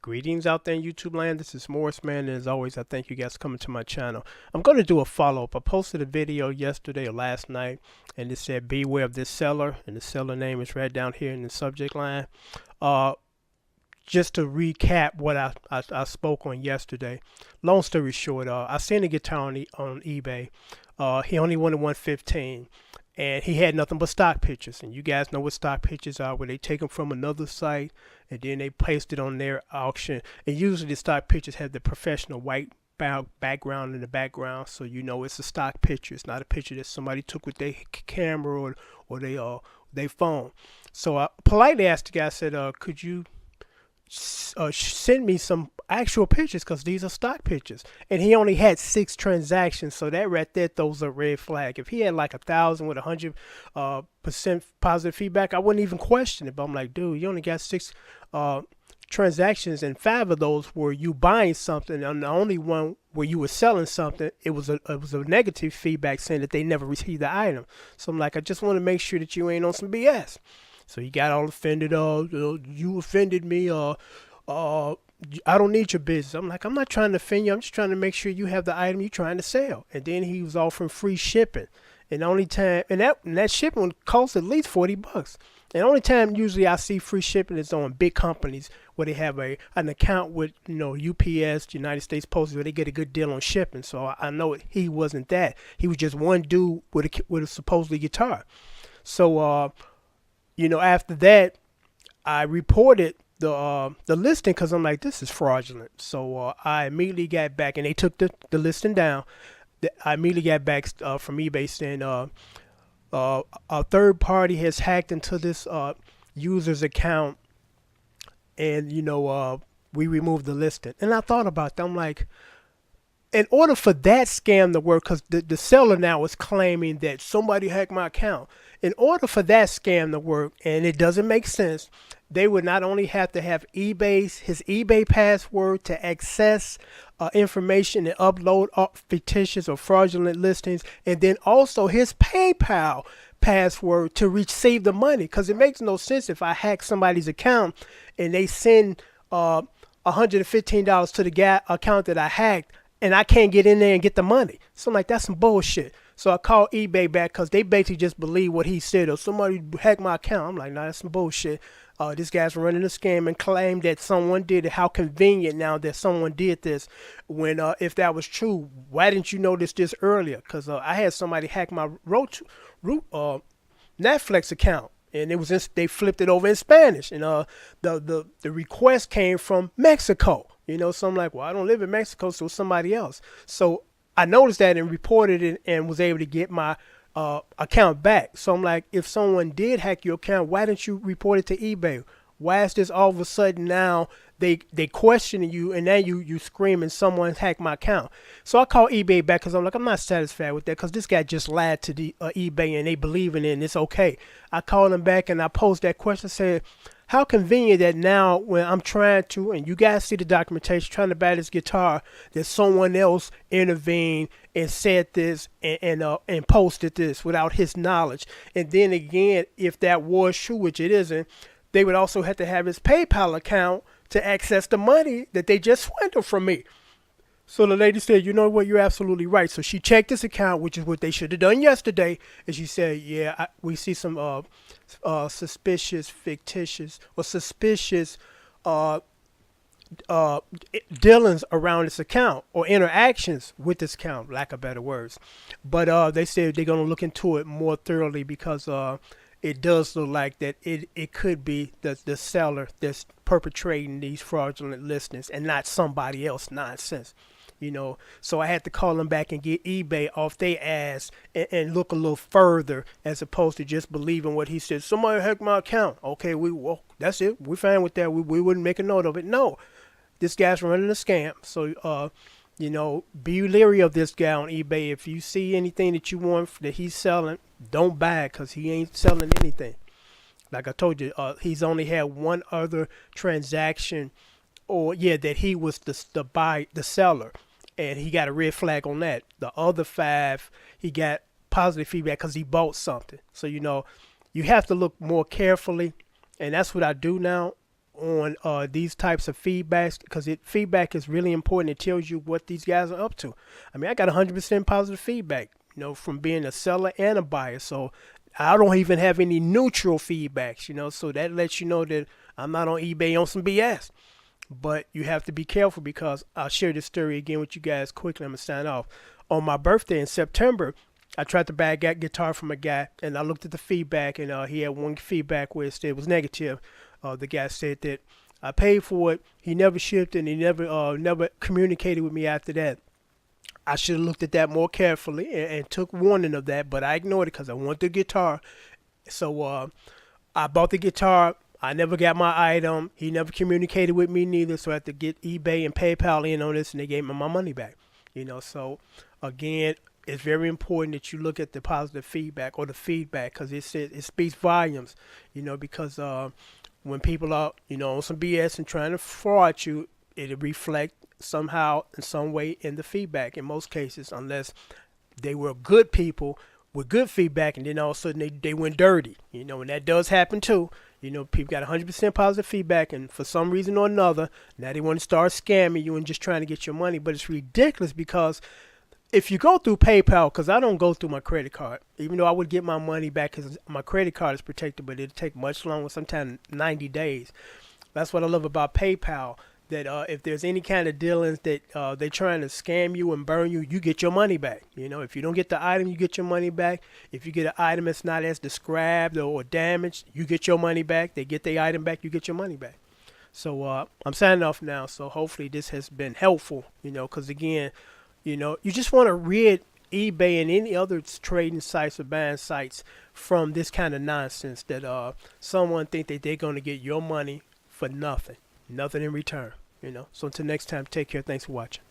Greetings out there in YouTube land. This is Morris Man, and as always, I thank you guys for coming to my channel. I'm going to do a follow-up. I posted a video yesterday or last night, and it said beware of this seller, and the seller name is right down here in the subject line. Just to recap what I spoke on yesterday. Long story short, I seen a guitar on eBay. He only wanted 115. And he had nothing but stock pictures, and you guys know what stock pictures are, where they take them from another site and then they placed it on their auction. And usually the stock pictures have the professional white background in the background, so you know it's a stock picture. It's not a picture that somebody took with their camera or their phone. So I politely asked the guy, I said, could you send me some actual pictures, because these are stock pictures. And he only had 6 transactions, so that right there throws a red flag. If he had like 1,000 with 100% positive feedback, I wouldn't even question it. But I'm like, dude, you only got 6 transactions, and 5 of those were you buying something, and the only one where you were selling something, it was a negative feedback saying that they never received the item. So I'm like, I just want to make sure that you ain't on some BS. So he got all offended. You offended me. I don't need your business. I'm like, I'm not trying to offend you. I'm just trying to make sure you have the item you're trying to sell. And then he was offering free shipping. And the only time, and that shipping costs at least $40. And the only time usually I see free shipping is on big companies where they have an account with, UPS, United States Postal, where they get a good deal on shipping. So I know he wasn't that. He was just one dude with a supposedly guitar. So after that, I reported the listing, because I'm like, this is fraudulent. So I immediately got back, and they took the listing down. I immediately got back from eBay saying a third party has hacked into this user's account, and we removed the listing. And I thought about that. I'm like, in order for that scam to work, because the seller now is claiming that somebody hacked my account. In order for that scam to work, and it doesn't make sense, they would not only have to have his eBay password to access information and upload fictitious or fraudulent listings, and then also his PayPal password to receive the money. Because it makes no sense if I hack somebody's account and they send $115 to the account that I hacked, and I can't get in there and get the money. So I'm like, that's some bullshit. So I called eBay back, because they basically just believe what he said, or somebody hacked my account. I'm like, nah, that's some bullshit. This guy's running a scam and claimed that someone did it. How convenient now that someone did this, when if that was true, why didn't you notice this earlier? Because I had somebody hack my Netflix account, and it was they flipped it over in Spanish, and the request came from Mexico. So I'm like, well, I don't live in Mexico, so it's somebody else. So I noticed that and reported it, and was able to get my account back. So I'm like, if someone did hack your account, why didn't you report it to eBay? Why is this all of a sudden now they questioning you, and now you screaming someone hacked my account? So I call eBay back, because I'm like, I'm not satisfied with that, because this guy just lied to the eBay, and they believe in it, and it's okay. I called him back, and I posed that question, said, how convenient that now when I'm trying to, and you guys see the documentation, trying to buy this guitar, that someone else intervened and said this and posted this without his knowledge. And then again, if that was true, which it isn't, they would also have to have his PayPal account to access the money that they just swindled from me. So the lady said, you know what, you're absolutely right. So she checked this account, which is what they should have done yesterday. And she said, yeah, we see some suspicious, fictitious, or suspicious dealings around this account, or interactions with this account, lack of better words. But they said they're going to look into it more thoroughly, because it does look like that it could be the seller that's perpetrating these fraudulent listings, and not somebody else nonsense. So I had to call them back and get eBay off their ass and look a little further, as opposed to just believing what he said. Somebody hacked my account. Okay, well, that's it. We're fine with that. We wouldn't make a note of it. No, this guy's running a scam. So, be leery of this guy on eBay. If you see anything that you want that he's selling, don't buy it, because he ain't selling anything. Like I told you, he's only had one other transaction, that he was the seller, and he got a red flag on that. The other 5, he got positive feedback because he bought something. So you have to look more carefully, and that's what I do now. on these types of feedbacks, because feedback is really important. It tells you what these guys are up to. I mean, I got 100% positive feedback, from being a seller and a buyer. So I don't even have any neutral feedbacks, so that lets you know that I'm not on eBay on some BS. But you have to be careful, because I'll share this story again with you guys quickly. I'm going to sign off. On my birthday in September, I tried to buy a guitar from a guy, and I looked at the feedback, and he had one feedback where it said it was negative. The guy said that I paid for it, he never shipped, and he never communicated with me after that. I should have looked at that more carefully and took warning of that, but I ignored it because I want the guitar. So I bought the guitar. I never got my item. He never communicated with me neither, so I had to get eBay and PayPal in on this, and they gave me my money back. So again, it's very important that you look at the positive feedback or the feedback, because it speaks volumes. Because when people are on some BS and trying to fraud you, it'll reflect somehow in some way in the feedback in most cases, unless they were good people with good feedback and then all of a sudden they went dirty, and that does happen too. People got 100% positive feedback, and for some reason or another, now they want to start scamming you and just trying to get your money. But it's ridiculous, because if you go through PayPal, because I don't go through my credit card, even though I would get my money back because my credit card is protected, but it'll take much longer, sometimes 90 days. That's what I love about PayPal, that if there's any kind of dealings that they're trying to scam you and burn you, you get your money back. If you don't get the item, you get your money back. If you get an item that's not as described or damaged, you get your money back. They get the item back, you get your money back. So I'm signing off now. So hopefully this has been helpful, because again, you just want to rid eBay and any other trading sites or buying sites from this kind of nonsense that someone think that they're going to get your money for nothing in return. So until next time, take care. Thanks for watching.